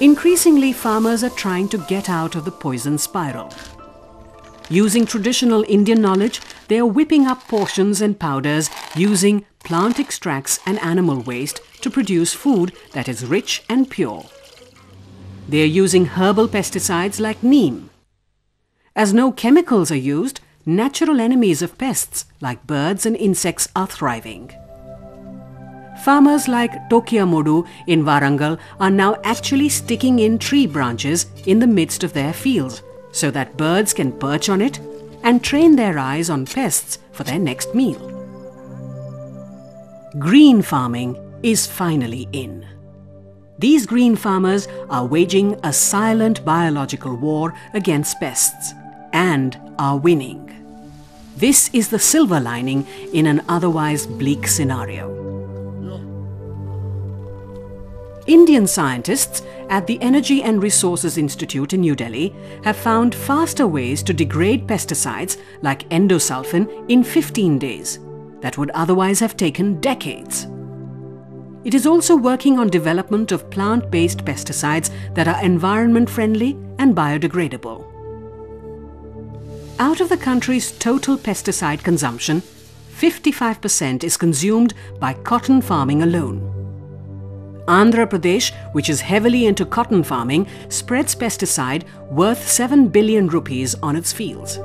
Increasingly, farmers are trying to get out of the poison spiral. Using traditional Indian knowledge, they are whipping up portions and powders using plant extracts and animal waste to produce food that is rich and pure. They are using herbal pesticides like neem. As no chemicals are used, natural enemies of pests like birds and insects are thriving. Farmers like Tokiamodu in Warangal are now actually sticking in tree branches in the midst of their fields so that birds can perch on it and train their eyes on pests for their next meal. Green farming is finally in. These green farmers are waging a silent biological war against pests and are winning. This is the silver lining in an otherwise bleak scenario. Indian scientists at the Energy and Resources Institute in New Delhi have found faster ways to degrade pesticides like endosulfan in 15 days that would otherwise have taken decades. It is also working on development of plant-based pesticides that are environment-friendly and biodegradable. Out of the country's total pesticide consumption, 55% is consumed by cotton farming alone. Andhra Pradesh, which is heavily into cotton farming, spreads pesticide worth 7 billion rupees on its fields.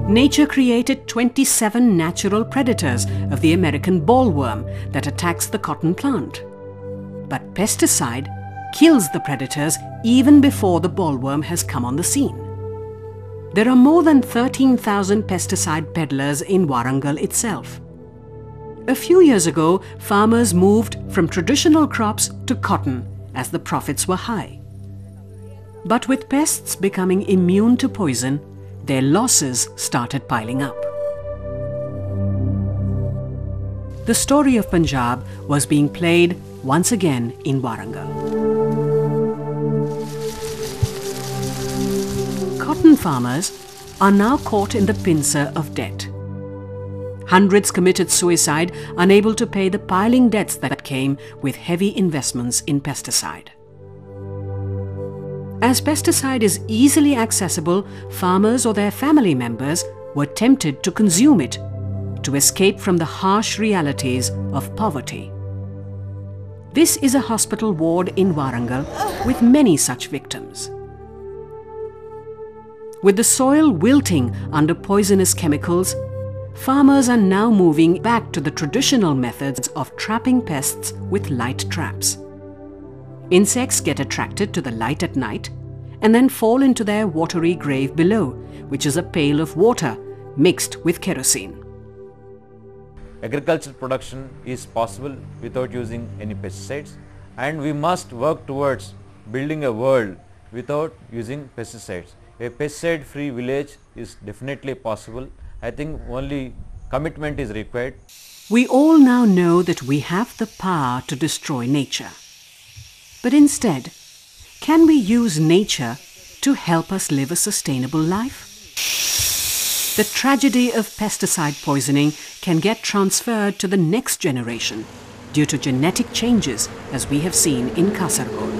Nature created 27 natural predators of the American bollworm that attacks the cotton plant. But pesticide kills the predators even before the bollworm has come on the scene. There are more than 13,000 pesticide peddlers in Warangal itself. A few years ago, farmers moved from traditional crops to cotton as the profits were high. But with pests becoming immune to poison, their losses started piling up. The story of Punjab was being played once again in Warangal. Cotton farmers are now caught in the pincer of debt. Hundreds committed suicide, unable to pay the piling debts that came with heavy investments in pesticide. As pesticide is easily accessible, farmers or their family members were tempted to consume it to escape from the harsh realities of poverty. This is a hospital ward in Warangal with many such victims. With the soil wilting under poisonous chemicals, farmers are now moving back to the traditional methods of trapping pests with light traps. Insects get attracted to the light at night and then fall into their watery grave below, which is a pail of water mixed with kerosene. Agricultural production is possible without using any pesticides, and we must work towards building a world without using pesticides. A pesticide-free village is definitely possible. I think only commitment is required. We all now know that we have the power to destroy nature. But instead, can we use nature to help us live a sustainable life? The tragedy of pesticide poisoning can get transferred to the next generation due to genetic changes, as we have seen in Kasaragod.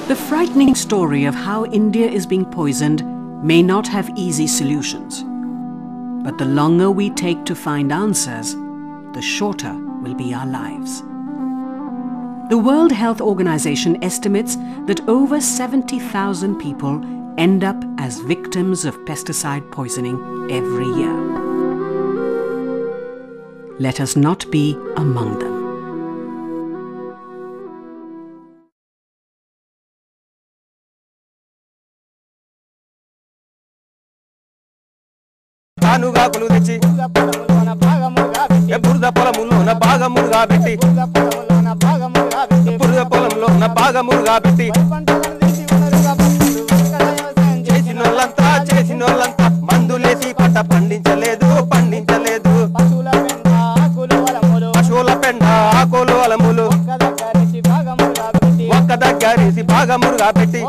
The frightening story of how India is being poisoned may not have easy solutions. But the longer we take to find answers, the shorter will be our lives. The World Health Organization estimates that over 70,000 people end up as victims of pesticide poisoning every year. Let us not be among them. మందులేసి పంట పండించలేదు పశువుల పెండ ఆకులు అలములు ఒక్క దగ్గరేసి భాగమురుగా పెట్టి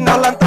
చిన్నోళ్ళంతా